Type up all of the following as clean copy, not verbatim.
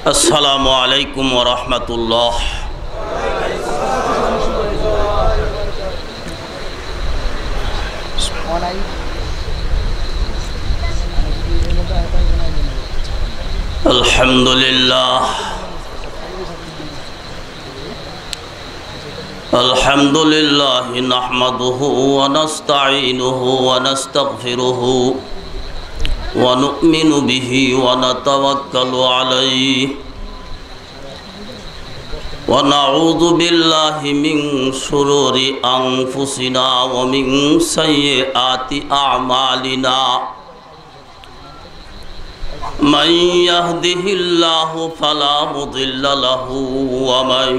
আসসালামু আলাইকুম ওয়া রাহমাতুল্লাহ। আলহামদুলিল্লাহ আলহামদুলিল্লাহ নাহমাদুহু ওয়া নাস্তাঈনুহু ওয়া নাস্তাগফিরুহু ওয়া নু'মিনু বিহি ওয়া নাতাওয়াক্কালু আলাইহি ওয়া নাউযু বিল্লাহি মিন শুরুরি আনফুসিনা ওয়া মিন সাইয়্যাতি আ'মালিনা। من يهده الله فلا مضل له ومن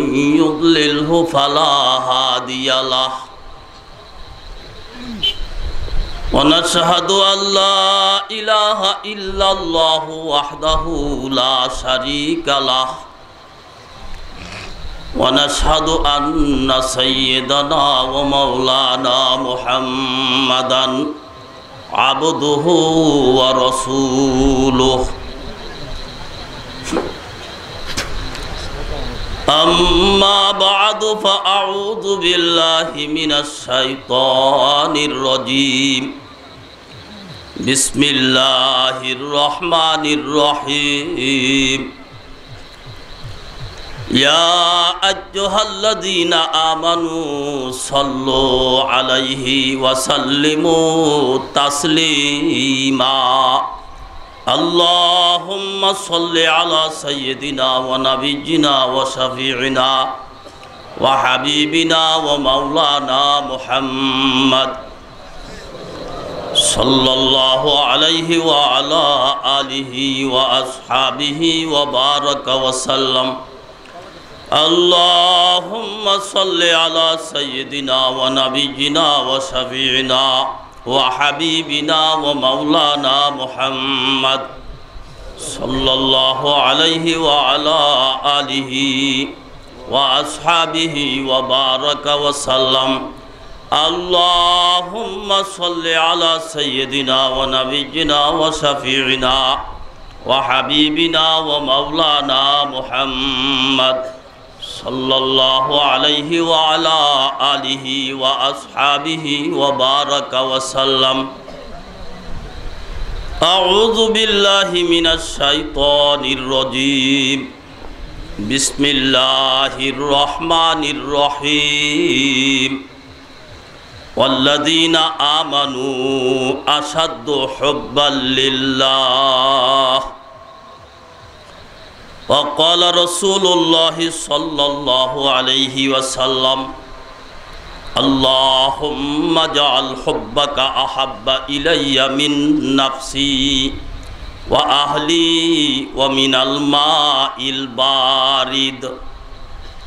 يضلله فلا هادي له ونشهد أن لا إله إلا الله وحده لا شريك له ونشهد أن سيدنا ومولانا محمدا عبده ورسوله أما بعد فأعوذ بالله من الشيطان الرجيم بسم الله الرحمن الرحيم يا أيها الذين آمنوا صلوا عليه وسلموا تسليما اللهم صل على سيدنا ونبينا وشفيعنا وحبيبنا ومولانا محمد صلى الله عليه وعلى آله وأصحابه وبارك وسلم اللهم صل على سيدنا ونبينا وشفيعنا وحبيبنا ومولانا محمد صلى الله عليه وعلى آله وأصحابه وبارك وسلم اللهم صل على سيدنا ونبينا وشفيعنا وحبيبنا ومولانا محمد صلى الله عليه وعلى آله وأصحابه وبارك وسلم أعوذ بالله من الشيطان الرجيم بسم الله الرحمن الرحيم والذين آمنوا أشد حبا لله وقال رسول الله صلى الله عليه وسلم اللهم اجعل حبك أحب إلي من نفسي وأهلي ومن الماء البارد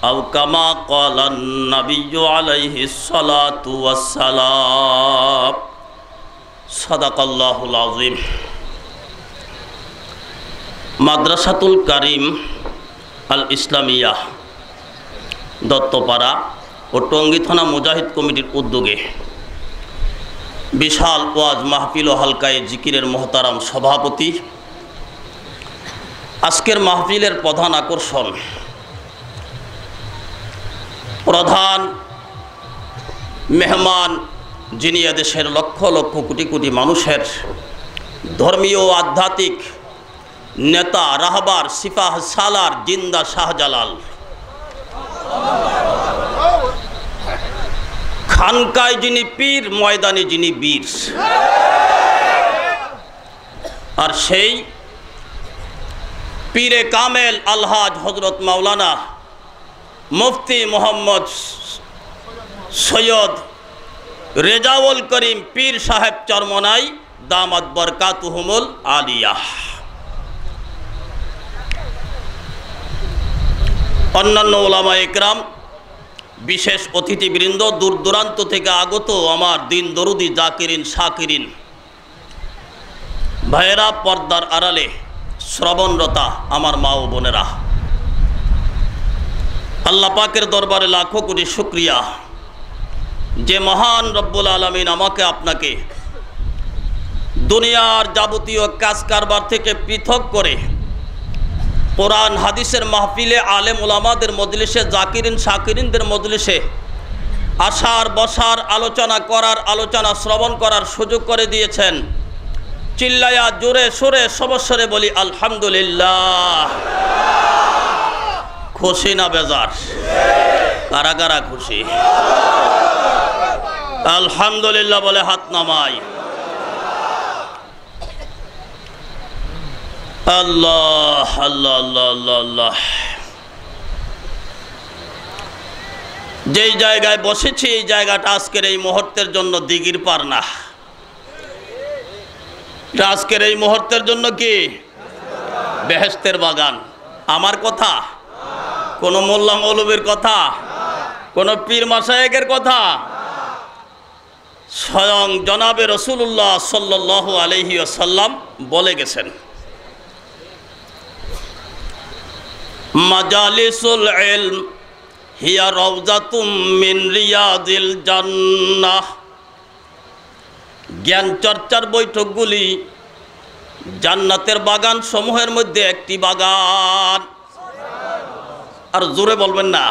أو كما قال النبي عليه الصلاة والسلام صدق الله العظيم। মাদ্রাসাতুল কারিম আল ইসলামিয়া দত্তপাড়া ও টঙ্গী থানা মুজাহিদ কমিটির উদ্যোগে বিশাল ওয়াজ মাহফিল ও হালকায়ে জিকিরের মোহতারাম সভাপতি, আজকের মাহফিলের প্রধান আকর্ষণ, প্রধান মেহমান যিনি এদেশের লক্ষ লক্ষ কোটি কোটি মানুষের ধর্মীয় ও আধ্যাত্মিক নেতা, রাহবার, সিপাহ সালার জিন্দা শাহজালাল, খানকায় যিনি পীর, ময়দানে যিনি বীর, আর সেই পীরে কামেল আলহাজ হজরত মাওলানা মুফতি মোহাম্মদ সৈয়দ রেজাউল করিম পীর সাহেব চরমনাই দামাত বরকাতুহুমুল আলিয়া, অন্যান্য ওলামা একরাম, বিশেষ অতিথিবৃন্দ, দূর দূরান্ত থেকে আগত আমার দিন দরুদি জাকিরিন শাকিরিন ভাইয়েরা, পর্দার আড়ালে শ্রবণরতা আমার মা ও বোনেরা, আল্লাহ পাকের দরবারে লাখো কোটি শুকরিয়া যে মহান রব্বুল আলামিন আমাকে আপনাকে দুনিয়ার যাবতীয় কাজ কারবার থেকে পৃথক করে কোরআন হাদিসের মাহফিলে, আলেম ওলামাদের মজলিসে, জাকিরিন শাকিরিনদের মজলিসে আসার বসার, আলোচনা করার, আলোচনা শ্রবণ করার সুযোগ করে দিয়েছেন। চিল্লায়া জোরে সোরে সবস্বরে বলি আলহামদুলিল্লাহ। খুশি না বেজার? কারা কারা খুশি? আলহামদুলিল্লাহ বলে হাত নামাই। আল্লাহ আল্লাহ আল্লাহ আল্লাহ আল্লাহ। যেই জায়গায় বসেছি এই জায়গাটা আজকের এই মুহূর্তের জন্য দিঘির পার না, আজকের এই মুহূর্তের জন্য কি বেহেশতের বাগান। আমার কথা, কোন মোল্লা মৌলবীর কথা, কোন পীর মাশায়েখের কথা, স্বয়ং জনাবে রাসূলুল্লাহ সাল্লাল্লাহু আলাইহি ওয়াসাল্লাম বলে গেছেন, মাজালিসুল ইলম হিয়া রাউজাতুম মিন রিয়াদিল জান্নাহ। জ্ঞান চর্চার বৈঠকগুলি জান্নাতের বাগান সমূহের মধ্যে একটি বাগান। আর জোরে বলবেন না?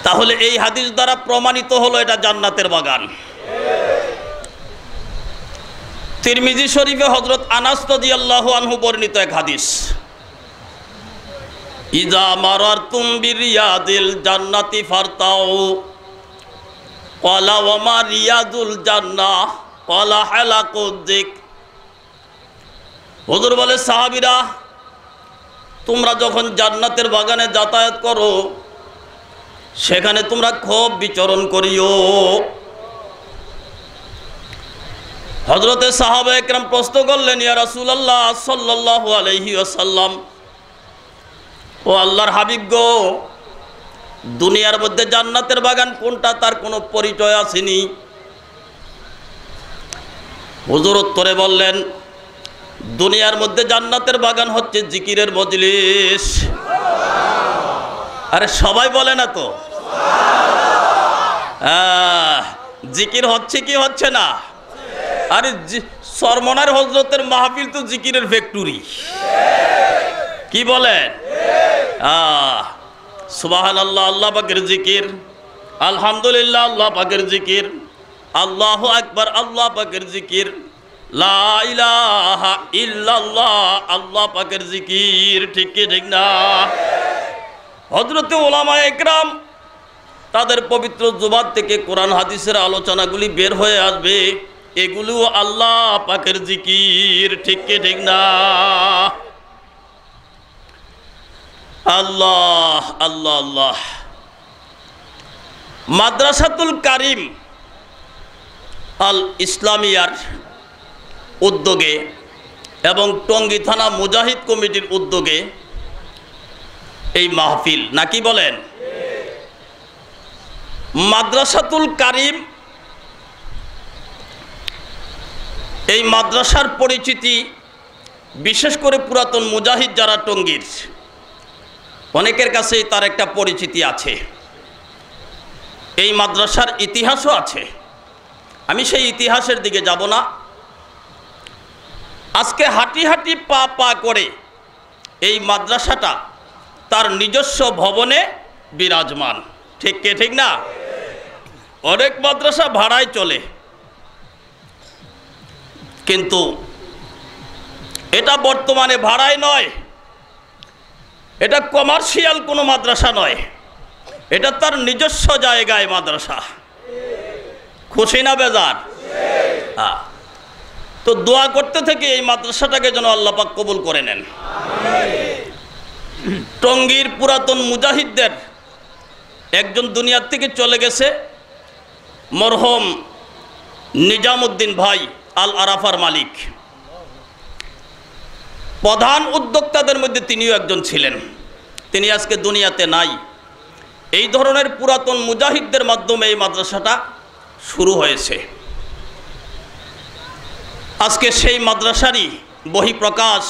তাহলে এই হাদিস দ্বারা প্রমাণিত হলো এটা জান্নাতের বাগান। তিরমিজি শরীফে হযরত আনাস রাদিয়াল্লাহু আনহু বর্ণিত এক হাদিস, ইযা মারারতুম বিরিয়াদিল জান্নাতি ফারতাউ ক্বালা ওয়া মা রিয়াদুল জান্নাহ ক্বালা হালাকুদ যিকর। হুজুর বলে, সাহাবীরা তোমরা যখন জান্নাতের বাগানে যাতায়াত করো সেখানে তোমরা খুব বিচরণ করিও। হযরতে সাহাবা একরাম প্রশ্ন করলেন, ইয়া রাসূলুল্লাহ সাল্লাল্লাহু আলাইহি ওয়াসাল্লাম, ও আল্লাহর হাবিব গো, দুনিয়ার মধ্যে জান্নাতের বাগান কোনটা তার কোনো পরিচয় আসেনি। হুজুর উত্তরে বললেন, দুনিয়ার মধ্যে জান্নাতের বাগান হচ্ছে জিকিরের মজলিস। আরে সবাই বলে না তো? জিকির হচ্ছে কি হচ্ছে না? আরে সরমনার হযরতের মাহফিল তো জিকিরের ফ্যাক্টরি। কি বলেন? সুবহানাল্লাহ আল্লাহ পাকের জিকির, আলহামদুলিল্লাহ আল্লাহ পাকের জিকির, আল্লাহু আকবার আল্লাহ পাকের জিকির, লা ইলাহা ইল্লাল্লাহ আল্লাহ পাকের জিকির। ঠিক কি ঠিক না? হযরতে উলামায়ে ইকরাম তাদের পবিত্র জুবান থেকে কোরআন হাদিসের আলোচনাগুলি বের হয়ে আসবে, এগুলো আল্লাহ পাকের জিকির। ঠিক কি ঠিক না? আল্লাহ আল্লাহ আল্লাহ। মাদ্রাসাতুল কারিম আল ইসলামিয়ার উদ্যোগে এবং টঙ্গী থানা মুজাহিদ কমিটির উদ্যোগে এই মাহফিল, নাকি বলেন? মাদ্রাসাতুল কারিম এই মাদ্রাসার পরিচিতি বিশেষ করে পুরাতন মুজাহিদ যারা টঙ্গীর, অনেকের কাছেই তার একটা পরিচিতি আছে। এই মাদ্রাসার ইতিহাসও আছে। আমি সেই ইতিহাসের দিকে যাব না। আজকে হাঁটি হাঁটি পা পা করে এই মাদ্রাসাটা তার নিজস্ব ভবনে বিরাজমান। ঠিক কে ঠিক না? অনেক মাদ্রাসা ভাড়ায় চলে, কিন্তু এটা বর্তমানে ভাড়ায় নয়, এটা কমার্শিয়াল কোনো মাদ্রাসা নয়, এটা তার নিজস্ব জায়গায় মাদ্রাসা। খুশি না বেজার? তো দোয়া করতে থেকে এই মাদ্রাসাটাকে যেন আল্লাহ পাক কবুল করে নেন। টঙ্গীর পুরাতন মুজাহিদদের একজন দুনিয়ার থেকে চলে গেছে, মরহুম নিজামউদ্দিন ভাই আল আরাফার মালিক। প্রধান উদ্যোক্তাদের মধ্যে তিনিও একজন ছিলেন। তিনি আজকে দুনিয়াতে নাই। এই ধরনের পুরাতন মুজাহিদদের মাধ্যমে এই মাদ্রাসাটা শুরু হয়েছে। আজকে সেই মাদ্রাসারই বহিঃপ্রকাশ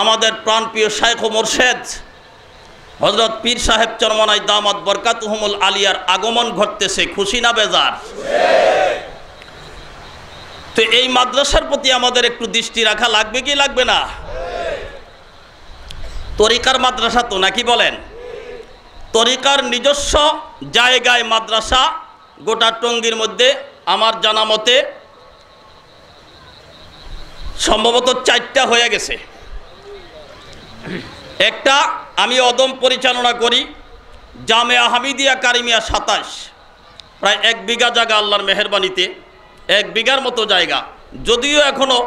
আমাদের প্রাণপ্রিয় শাইখ ও মুর্শেদ হযরত পীর সাহেব চরমনাই দামাত বরকাতুহুমুল আলিয়ার আগমন ঘটতেছে। খুশি না বেজার? তো এই মাদ্রাসার প্রতি আমাদের একটু দৃষ্টি রাখা লাগবে কি লাগবে না? তরিকার মাদ্রাসা তো, নাকি বলেন? তরিকার নিজস্ব জায়গায় মাদ্রাসা গোটা টঙ্গীর মধ্যে আমার জানা মতে সম্ভবত 4টা হয়ে গেছে। একটা আমি অদম পরিচালনা করি, জামেয়া হামিদিয়া কারিমিয়া 27, প্রায় 1 বিঘা জায়গা, আল্লাহর মেহেরবানিতে 1 বিঘার মতো জায়গা, যদিও এখনও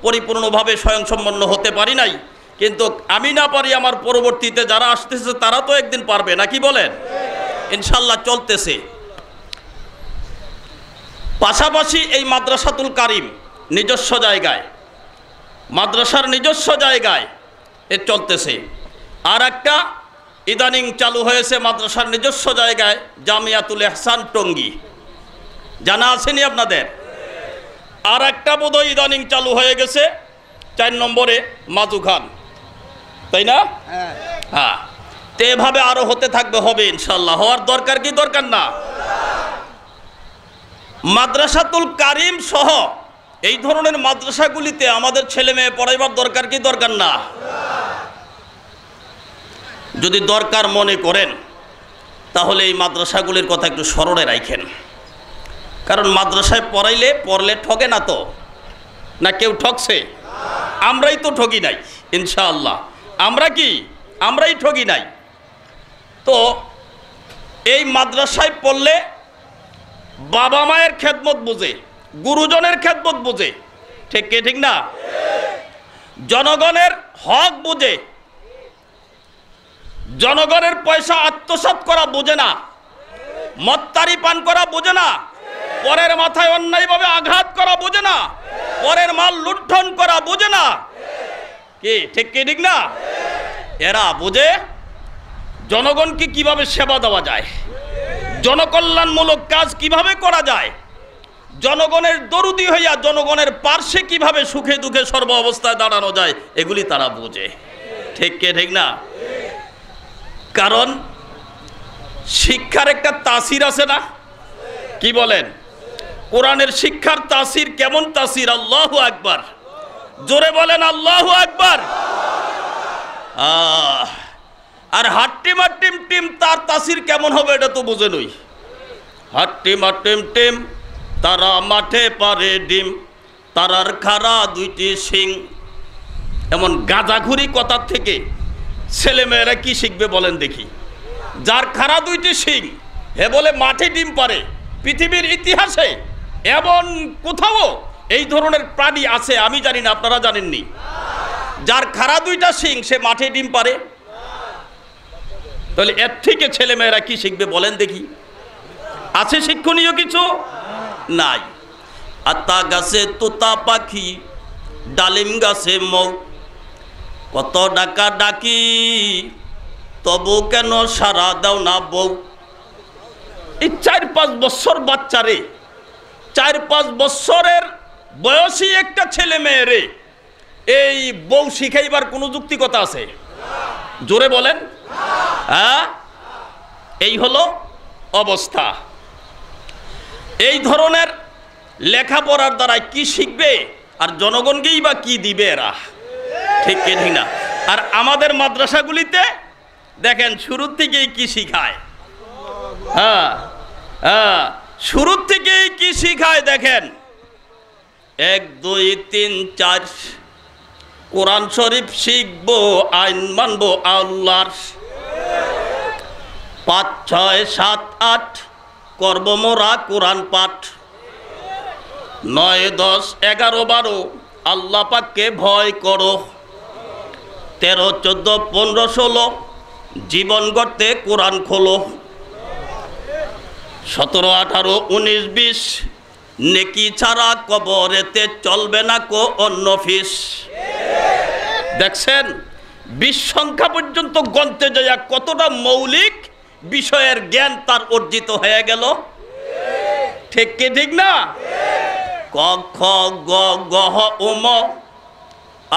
পরিপূর্ণভাবে স্বয়ংসম্পন্ন হতে পারি নাই, কিন্তু আমি না পারি আমার পরবর্তীতে যারা আসতেছে তারা তো একদিন পারবে, নাকি বলেন? ইনশাল্লাহ চলতেছে। পাশাপাশি এই মাদ্রাসাতুল কারিম নিজস্ব জায়গায়, মাদ্রাসার নিজস্ব জায়গায় এ চলতেছে। আর একটা ইদানিং চালু হয়েছে মাদ্রাসার নিজস্ব জায়গায় জামিয়াতুল ইহসান টঙ্গী, জানা আসেনি আপনাদের? আর একটা বোধহয় ইদানিং চালু হয়ে গেছে 4 নম্বরে মাজু খান, তাই না? হ্যাঁ, তো এভাবে আরো হতে থাকবে, হবে ইনশাল্লাহ। হওয়ার দরকার কি দরকার না? মাদ্রাসাতুল কারিম সহ এই ধরনের মাদ্রাসাগুলিতে আমাদের ছেলে মেয়ে পড়াইবার দরকার কি দরকার না? যদি দরকার মনে করেন তাহলে এই মাদ্রাসাগুলির কথা একটু স্মরণে রাখেন, কারণ মাদ্রাসায় পড়লে ঠকে না তো, না কেউ ঠকছে? আমরাই তো ঠকি নাই ইনশাআল্লাহ। আমরাই ঠকি নাই। তো এই মাদ্রাসায় পড়লে বাবা মায়ের খেদমত বুঝে, গুরুজনের খেদমত বুঝে, ঠিক না? জনগণের হক বুঝে, জনগণের পয়সা আত্মসাৎ করা বুঝে না, মত্তারি পান করা বুঝে না, পরের মাথায় অন্যায়ভাবে আঘাত করা বুঝে না, পরের মাল লুণ্ঠন করা বুঝে না, কি ঠিক না? এরা বুঝে জনগণকে কিভাবে সেবা দেওয়া যায়, জনকল্যাণমূলক কাজ কিভাবে করা যায়, জনগণের দরদি হইয়া জনগণের পার্শ্বে কিভাবে সুখে দুঃখে সর্ব অবস্থায় দাঁড়ানো যায়, এগুলি তারা বুঝে, ঠিক না? কারণ শিক্ষার একটা তাসির আছে না, কি বলেন? কোরআনের শিক্ষার তাসির কেমন তাসির? আল্লাহু আকবার, জোরে বলেন আল্লাহু আকবার। আর হাট্টিমা টিম টিম তার তাসির কেমন হবে এটা তো বুঝে নই। হাট্টিমা টিম টিম তারা মাঠে পারে ডিম, তারার খাড়া 2টি শিং। এমন গাঁজাঘুরি কথা থেকে ছেলেমেয়েরা কি শিখবে বলেন দেখি? যার খাড়া 2টি শিং হে বলে মাঠে ডিম পারে। পৃথিবীর ইতিহাসে এমন কোথাও এই ধরনের প্রাণী আছে আমি জানি না, আপনারা জানেননি? যার খাড়া 2টা শিং সে মাঠে ডিম পারে। তাহলে এর থেকে ছেলেমেয়েরা কি শিখবে বলেন দেখি? আছে শিক্ষণীয় কিছু? নাই। আতা গাছে তোতা পাখি, ডালিম গাছে মৌ, কত ডাকা ডাকি তবু কেন সারা দাও না বউ। এই 4-5 বছর বাচ্চারে, 4-5 বছরের বয়সী একটা ছেলে মেয়েরে এই বউ শিখাইবার কোনো যুক্তিকতা আছে? জোরে বলেন। হ্যাঁ, এই হলো অবস্থা। এই ধরনের লেখাপড়ার দ্বারা কি শিখবে আর জনগণকেই বা কি দিবে এরা? ঠিক না? আর আমাদের মাদ্রাসাগুলিতে দেখেন শুরুর থেকেই কি শিখায়। শুরুর থেকেই কি শিখায় দেখেন। 1 2 3 4 কোরআন শরীফ শিখবো, আইন মানবো আল্লাহর। 5 6 7 8 করব মোরা কোরআন পাঠ। 9 10 11 12 আল্লাহ পাককে ভয় করো। 13 14 15 16 জীবন গড়তে কোরআন খোলো। 17 18 19 20 নেকি ছাড়া কবরেতে চলবে না কো অন্য ফিস। দেখছেন 20 সংখ্যা পর্যন্ত গণতে যায় কতটা মৌলিক বিষয়ের জ্ঞান তার অর্জিত হয়ে গেল। ঠিক না? ক খ গ গ হ উম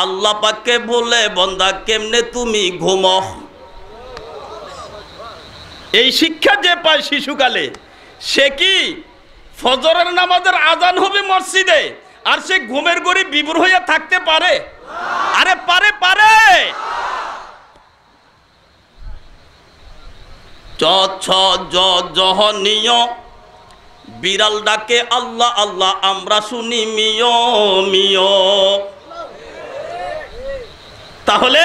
আল্লাহ পাককে বলে বন্দা কেমনে তুমি ঘুম। এই শিক্ষা যে পায় শিশুকালে সে কি ফজরের নামাজের আজান হবে মসজিদে আর সে ঘুমের ঘরে বিভোর হইয়া থাকতে পারে? আরে পারে পারে। চ ছ জ জহনীয় বিড়াল ডাকে আল্লাহ আল্লাহ, আমরা শুনি মিয় মিয়। তাহলে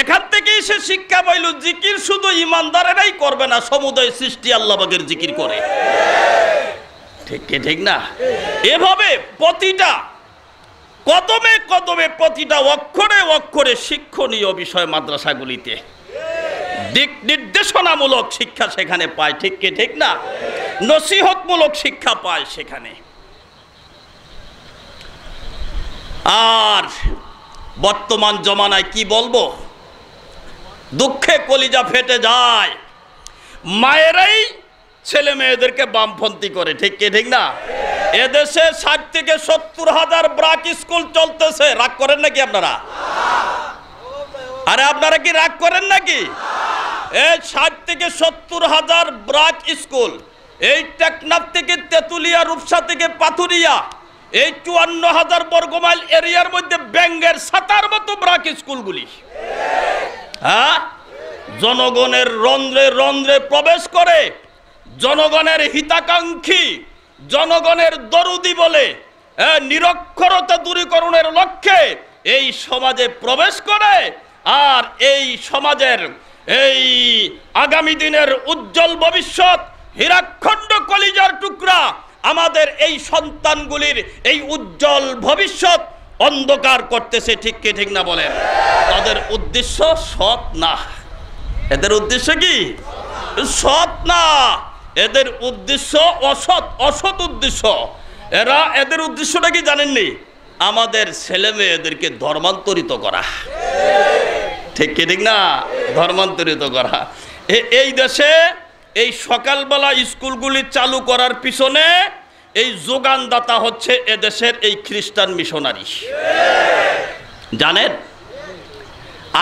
এখান থেকেই সে শিক্ষা পাইল জিকির শুধু ইমানদারেরাই করবে না, সমুদয় সৃষ্টি আল্লাহ পাকের জিকির করে। ঠিক কি ঠিক না? এভাবে প্রতিটা কদমে কদমে, প্রতিটা অক্ষরে অক্ষরে শিক্ষণীয় বিষয় মাদ্রাসাগুলিতে দিক নির্দেশনামূলক শিক্ষা সেখানে পায়। ঠিক কি ঠিক না? নসিহতমূলক শিক্ষা পায় সেখানে। আর বর্তমান জমানায় কি বলবো, দুঃখে কলিজা ফেটে যায়। মায়েরাই ছেলে মেয়েদেরকে বামপন্থী করে। ঠিক কি ঠিক না? এদেশে 60 থেকে 70,000 ব্রাক স্কুল চলতেছে। রাগ করেন নাকি আপনারা? আরে আপনারা কি রাগ করেন নাকি? এই 60 থেকে 70,000 ব্রাক স্কুল, এই টেকনাফ থেকে তেতুলিয়া, রূপসা থেকে পাথুরিয়া, এই 54,000 বর্গমাইল এরিয়ার মধ্যে ব্যাঙ্গের ছাতার মতো ব্রাক স্কুলগুলি, হ্যাঁ, জনগণের রন্ধ্রে রন্ধ্রে প্রবেশ করে, জনগণের হিতাকাঙ্ক্ষী, জনগণের দরুদি বলে নিরক্ষরতা দূরীকরণের লক্ষ্যে এই সমাজে প্রবেশ করে। আর এই সমাজের এই আগামী দিনের উজ্জ্বল ভবিষ্যৎ, হীরাখণ্ড কলিজার টুকরা আমাদের এই সন্তানগুলির এই উজ্জ্বল ভবিষ্যৎ অন্ধকার করতেছে। ঠিক কি ঠিক না বলেন? তাদের উদ্দেশ্য সৎ না। এদের উদ্দেশ্য কি? সৎ না, এদের উদ্দেশ্য অসৎ, অসৎ উদ্দেশ্য। এদের উদ্দেশ্যটা কি জানেননি? আমাদের ছেলে মেয়েদেরকে ধর্মান্তরিত করা। ঠিক কি ঠিক না? ধর্মান্তরিত করা। এই দেশে এই সকালবেলা স্কুলগুলি চালু করার পিছনে এই যোগানদাতা হচ্ছে এদেশের এই খ্রিস্টান মিশনারি। জানেন,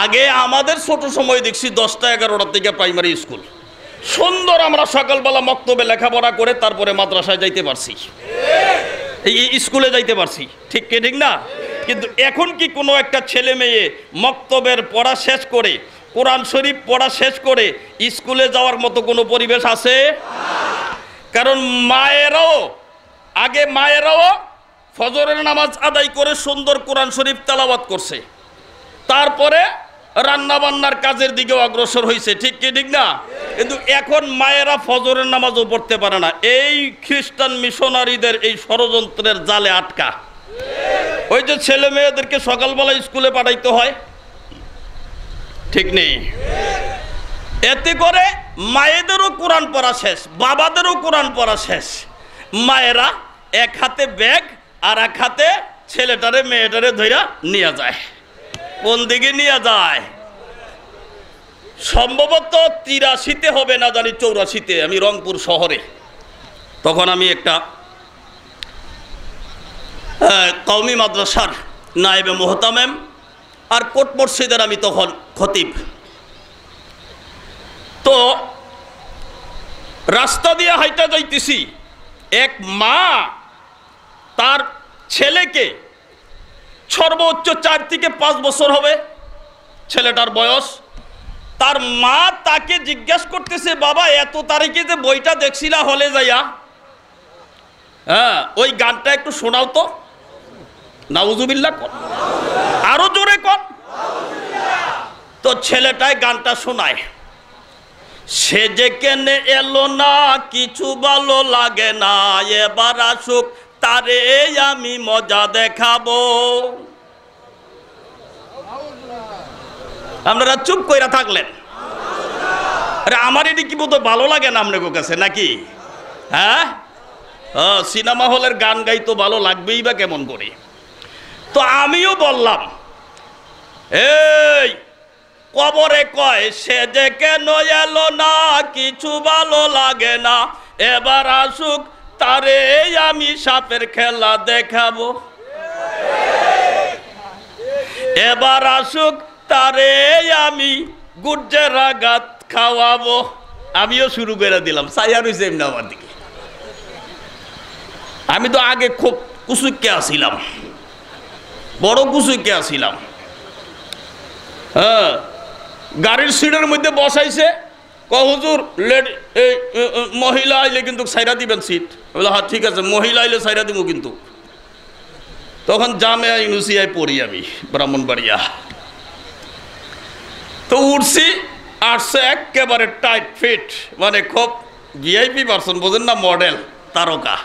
আগে আমাদের ছোট সময় দেখছি 10টা 11টা থেকে প্রাইমারি স্কুল, সুন্দর আমরা সকালবেলা মক্তবে লেখাপড়া করে তারপরে মাদ্রাসায় যাইতে পারছি, এই স্কুলে যাইতে পারছি। ঠিক কি ঠিক না? কিন্তু এখন কি কোনো একটা ছেলে মেয়ে মক্তবের পড়া শেষ করে, কোরআন শরীফ পড়া শেষ করে স্কুলে যাওয়ার মতো কোনো পরিবেশ আছে? কারণ মায়েরাও ফজরের নামাজ আদায় করে সুন্দর কোরআন শরীফ তেলাওয়াত করছে, তারপরে রান্না বান্নার কাজের দিকেও অগ্রসর হয়েছে। ঠিক কি ঠিক না? কিন্তু এখন মায়েরা ফজরের নামাজও পড়তে পারে না, এই খ্রিস্টান মিশনারিদের এই ষড়যন্ত্রের জালে আটকা। ওই যে ছেলে মেয়েদেরকে সকালবেলা স্কুলে পাঠাইতে হয়, ঠিক নেই? এতে করে মায়েদেরও কোরআন পড়া শেষ, বাবাদেরও কোরআন পড়া শেষ। মায়েরা এক হাতে ব্যাগ আর এক হাতে ছেলেটারে মেয়েটারে ধইরা নিয়ে যায়। কোন দিকে নিয়ে যায়? সম্ভবত 83-তে হবে, না জানি 84-তে, আমি রংপুর শহরে, তখন আমি একটা কওমি মাদ্রাসার নায়েবে মোহতামেম আর কোট মসজিদের আমি তখন খতিব। তো রাস্তা দিয়ে হাইটা যাইতেছি, এক মা তার ছেলেকে, সর্বোচ্চ 4 থেকে 5 বছর হবে ছেলেটার বয়স, তার মা তাকে জিজ্ঞাসা করতেছে, বাবা এত তারিখে যে বইটা দেখছিলা হলে যাইয়া, হ্যাঁ ওই গানটা একটু শোনাও তো। নাউজুবিল্লাহ কর, আরো জোরে কর। তো ছেলেটাই গানটা শোনায়, সে যে কেনে এলো না কিছু ভালো লাগে না, এবার আসুক তারে আমি মজা দেখাবো। আপনারা চুপ কইরা থাকলেন। আরে আমার এটি কি বোধ ভালো লাগে না আপনার কাছে নাকি? হ্যাঁ, সিনেমা হলের গান গাই তো ভালো লাগবেই বা কেমন করে? তো আমিও বললাম, এই কবরে কয় সে যে কেন এলো না কিছু ভালো লাগে না, এবার আসুক তারে আমি সাপের খেলা দেখাবো, এবার আসুক তারে আমি গুজ্জের আঘাত খাওয়াবো। আমিও শুরু করে দিলাম, সাইয়ার হইছে এমনি আমার দিকে। আমি তো আগে খুব কুচুইকে আসিলাম, বড় কুচুইকে আসিলাম। হ্যাঁ, গাড়ির সিটের মধ্যে বসাইছে, হুজুর মহিলা আইলে কিন্তু সাইরা দিবেন সিট। বলে হ্যাঁ ঠিক আছে, মহিলা আইলে সাইরা দিব কিন্তু। তখন জামিয়া ইউনিভার্সিটিতে পড়ি আমি, ব্রাহ্মণবাড়িয়া। তো উঠছি, আসছে একেবারে টাইট ফিট, মানে খুব ভিআইপি পার্সন, বোঝেন না, মডেল তারকা।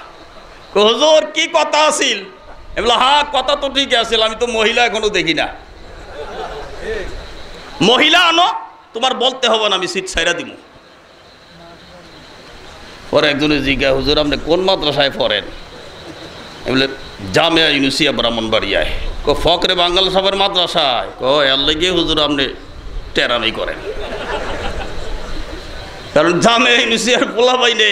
হুজুর কি কথা আছিল? বলে হ্যাঁ কথা তো ঠিক আছিল, আমি তো মহিলা এখনো দেখি না। মহিলা আনো, তোমার বলতে হবে না, আমি সিট ছাইরা দিব। পরে একজনে জিজ্ঞাসা, হুজুর আপনি কোন মাদ্রাসায় পড়েন? বলে জামিয়া ইউনিভার্সিটি ব্রাহ্মণবাড়িয়ায়। ফকরে বাঙ্গাল সাহেবের মাদ্রাসায়। এর লেগে হুজুর আপনি টেরামি করেন, কারণ জামিয়া ইউনিভার্সিটির পোলা বাইনে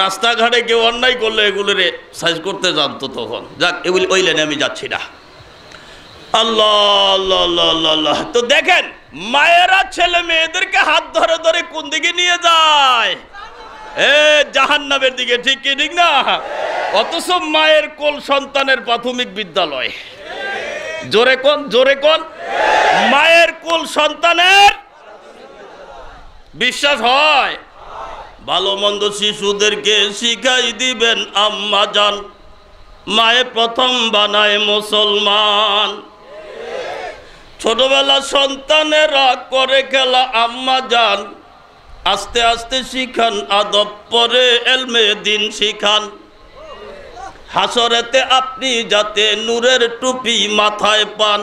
রাস্তাঘাটে কেউ অন্যায় করলে এগুলোরে সাইজ করতে জানতো তখন। যাক, এগুলি ওই লাইনে আমি যাচ্ছি না। আল্লাহ আল্লাহ আল্লাহ আল্লাহ আল্লাহ। তো দেখেন, মায়েরা ছেলে মেয়েদেরকে হাত ধরে ধরে কোন দিকে নিয়ে যায়? জাহান্নামের দিকে, ঠিক কি ঠিক না? অথচ মায়ের কোল সন্তানের প্রাথমিক বিদ্যালয়। জোরে কোন, জোরে কোন? মায়ের কোল সন্তানের বিশ্বাস হয়। ভালো মন্দ শিশুদেরকে শিখাই দিবেন আম্মা জান, মায়ে প্রথম বানায় মুসলমান। ছোটবেলা সন্তানেরা করে খেলা আম্মা জান, আস্তে আস্তে শিখান আদব, পরে এলমে দিন শিখান। হাসরেতে আপনি যাতে নূরের টুপি মাথায় পান।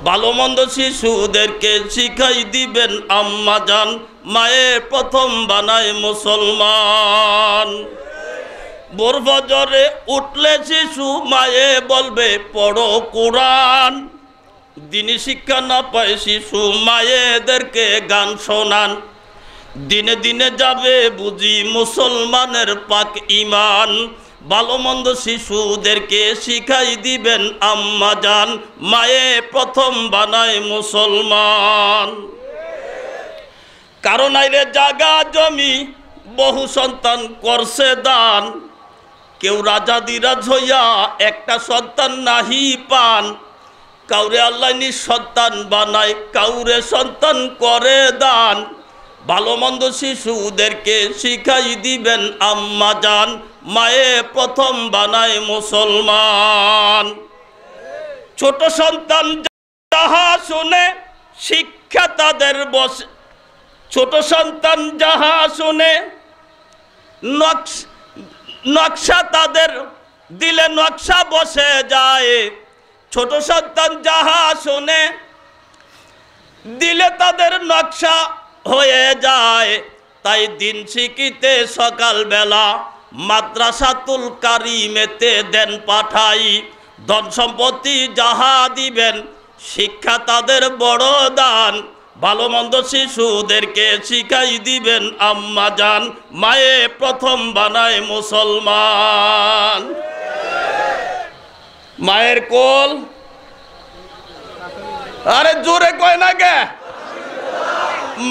ভালো মন্দ শিশুদেরকে শিখাই দিবেন আম্মা জান, মায়ে প্রথম বানায় মুসলমান। ভোর ফজরে উঠলে শিশু মায়ে বলবে পড়ো কোরআন। দিনী শিক্ষা না পায় শিশু মায়েদেরকে গান শোনান। দিনে দিনে যাবে বুঝি মুসলমানের পাক ইমান। ভালো মন্দ শিশুদেরকে শিখাই দিবেন আম্মা জান, মায়ে প্রথম বানায় মুসলমান। কারণ আইলে জাগা জমি বহু সন্তান করছে দান। কেউ রাজা দিরাজ হইয়া একটা সন্তান নাহি পান। কাউরে আল্লাহ নিঃসন্তান বানায়, কাউরে সন্তান করে দান। ভালো মন্দ শিশুদেরকে শিখাই দিবেন আম্মা জান, মায়ে প্রথম বানায় মুসলমান। ছোট সন্তান যাহা শুনে শিক্ষা তাদের বসে, ছোট সন্তান যাহা শুনে নকশা তাদের দিলে নকশা বসে যায়। ছোট সন্তান যাহা শুনে দিলে তাদের নকশা হয়ে যায়। তাই দিন শিখিতে সকালবেলা মাদ্রাসাতুল কারিমেতে দেন পাঠাই। ধন সম্পত্তি যাহা দিবেন শিক্ষা তাদের বড় দান। ভালো মন্দ শিশুদেরকে শিখাই দিবেন আম্মা জান, মায়ে প্রথম বানায় মুসলমান। মায়ের কোল, আরে জোরে কয় না কে?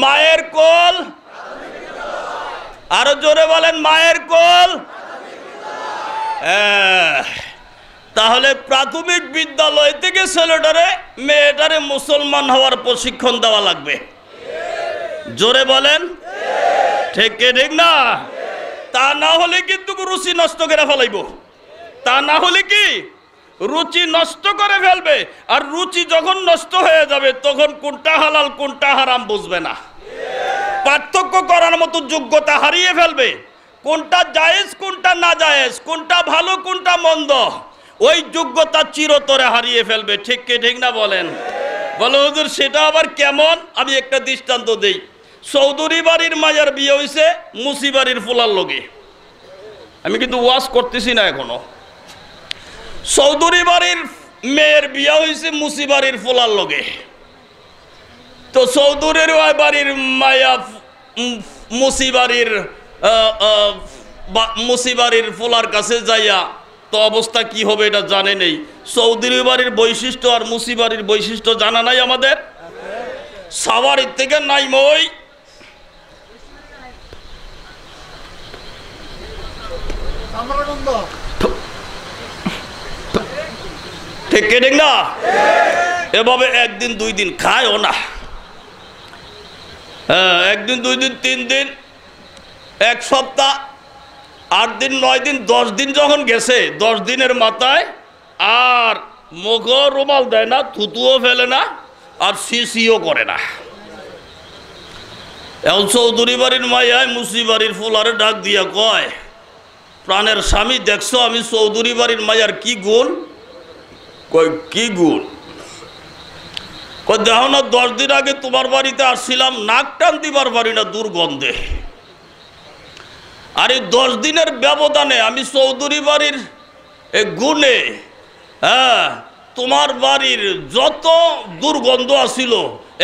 মায়ের কোল, আরো জোরে বলেন মায়ের কোল। তাহলে প্রাথমিক বিদ্যালয় থেকে ছেলেটারে মেয়েটারে মুসলমান হওয়ার প্রশিক্ষণ দেওয়া লাগবে। জোরে বলেন, ঠিক ঠিক না? তা না হলে কিন্তু রুচি নষ্ট করে ফেলাইব। তা না হলে কি রুচি নষ্ট করে ফেলবে। আর রুচি যখন নষ্ট হয়ে যাবে তখন কোনটা হালাল কোনটা হারাম বুঝবে না। পার্থক্য করার মতো যোগ্যতা হারিয়ে ফেলবে। কোনটা জায়েজ কোনটা না জায়েজ, কোনটা ভালো কোনটা মন্দ, ওই যোগ্যতা চিরতরে হারিয়ে ফেলবে। ঠিক কি ঠিক না বলেন? বলো হুজুর সেটা আবার কেমন? আমি একটা দৃষ্টান্ত দেই। চৌধুরী বাড়ির মায়ের বিয়ে হয়েছে মুসিবাড়ির ফুলার লগে। আমি কিন্তু ওয়াজ করতেছি না এখনো। চৌধুরী বাড়ির মেয়ের বিয়ে হয়েছে মুসিবাড়ির ফুলার লগে। তো চৌধুরীর বাড়ির মায়া মুসিবাড়ির ফুলার কাছে যাইয়া তো অবস্থা কি হবে এটা জানে নেই। চৌধুরী বাড়ির বৈশিষ্ট্য আর মুসিবাড়ির বৈশিষ্ট্য জানা নাই আমাদের। সাওয়ারির থেকে নাই মই ঠিক কি ঠিক না? এভাবে একদিন দুই দিন খায়ও না, একদিন দুই দিন তিন দিন, এক সপ্তাহ, 8 দিন 9 দিন 10 দিন যখন গেছে, 10 দিনের মাথায় আর মুখও রুমাল দেয় না, থুতুও ফেলে না, আর সিসিও করে না। এখন চৌধুরী বাড়ির মাইয়ায় মুসি বাড়ির ফুলারে ডাক দিয়া কয়, প্রাণের স্বামী দেখছো আমি চৌধুরী বাড়ির মাইয়ার কি গুণ? কয় কি গুণ? কয় দেখো না 10 দিন আগে তোমার বাড়িতে আসছিলাম, নাক টান দিবার পারি না দুর্গন্ধে, আর এই 10 দিনের ব্যবধানে আমি চৌধুরী বাড়ির গুণে তোমার বাড়ির যত দুর্গন্ধ আসিল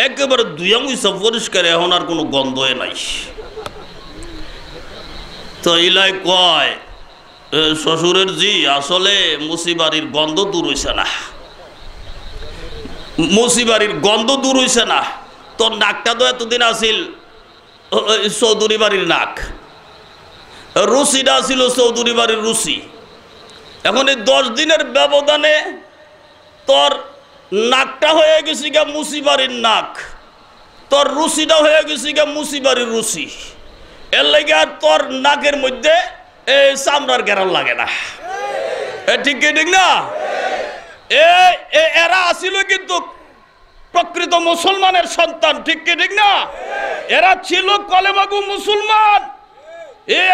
একেবারে দুইয়া মুইসা পরিষ্কার, এখন আর কোনো গন্ধই নাই। তো ইলাই কয়, শ্বশুরের জি আসলে মুসি বাড়ির গন্ধ দূর হইছে না, মুসি বাড়ির গন্ধ দূর হইছে না। তোর নাকটা তো এতদিন আসিল চৌধুরী বাড়ির নাক, রুচিটা ছিল চৌধুরী বাড়ির রুচি। এখন এই 10 দিনের ব্যবধানে তোর নাকটা হয়ে গেছে গা মুসি বাড়ির নাক, তোর রুচিটা হয়ে গেছে গা মুসি বাড়ির রুচি। এর লাগে আর তোর নাকের মধ্যে এই চামড়ার গেরাল লাগে না। ঠিক কি ঠিক না? এরা আসিল কিন্তু প্রকৃত মুসলমানের সন্তান। ঠিক কি ঠিক না? এরা ছিল কলেমাগু মুসলমান,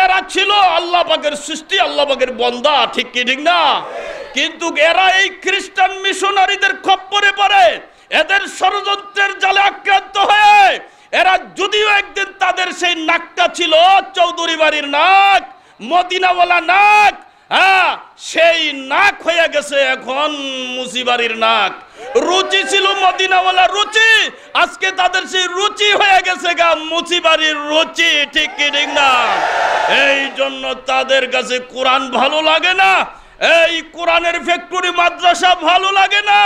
এরা ছিল আল্লাহ পাকের সৃষ্টি, আল্লাহ পাকের বান্দা। ঠিক কি ঠিক না? কিন্তু এরা এই খ্রিস্টান মিশনারিদের খপ্পরে পড়ে, এদের ষড়যন্ত্রের জালে আক্রান্ত হয়ে এরা যদিও একদিন তাদের সেই নাকটা ছিল চৌধুরী বাড়ির নাক, মদিনাওয়ালা নাক, সেই নাক হয়ে গেছে এখন মুসিবাড়ির নাক। রুচি ছিল মদিনাওয়ালা রুচি, আজকে তাদের সেই রুচি হয়ে গেছে গা মুসিবাড়ির রুচি। ঠিক কি ঠিক না? এই জন্য তাদের কাছে কোরআন ভালো লাগে না, এই কোরআনের ফ্যাক্টরি মাদ্রাসা ভালো লাগে না,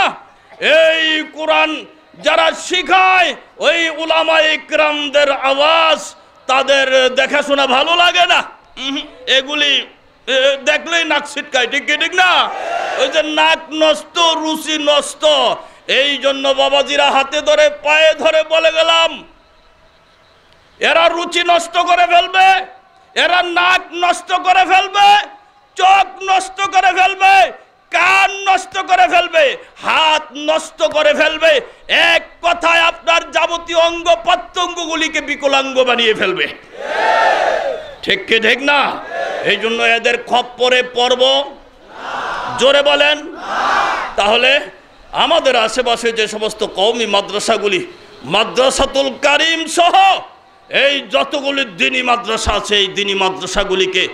এই কোরআন যারা শিখায় ওই উলামা ইকরামদের আওয়াজ তাদের দেখাশোনা ভালো লাগে না। এগুলি দেখলেই নাক ছিটকায়। ঠিক কি ঠিক না? ওই যে নাক নষ্ট, রুচি নষ্ট। এই জন্য বাবাজিরা হাতে ধরে পায়ে ধরে বলে গেলাম, এরা রুচি নষ্ট করে ফেলবে, এরা নাক নষ্ট করে ফেলবে, চোখ নষ্ট করে ফেলবে, কান নষ্ট করে ফেলবে, হাত নষ্ট করে ফেলবে, এক কথায় আপনার যাবতীয় অঙ্গ প্রত্যঙ্গগুলিকে বিকলাঙ্গ বানিয়ে ফেলবে। ঠিক কি ঠিক না? এই জন্য এদের খপ্পরে পড়ব, জোরে বলেন। তাহলে আমাদের আশেপাশে যে সমস্ত কওমি মাদ্রাসাগুলি, মাদ্রাসাতুল কারিম সহ এই যতগুলি দিনী মাদ্রাসা আছে, এই দিনী মাদ্রাসাগুলিকে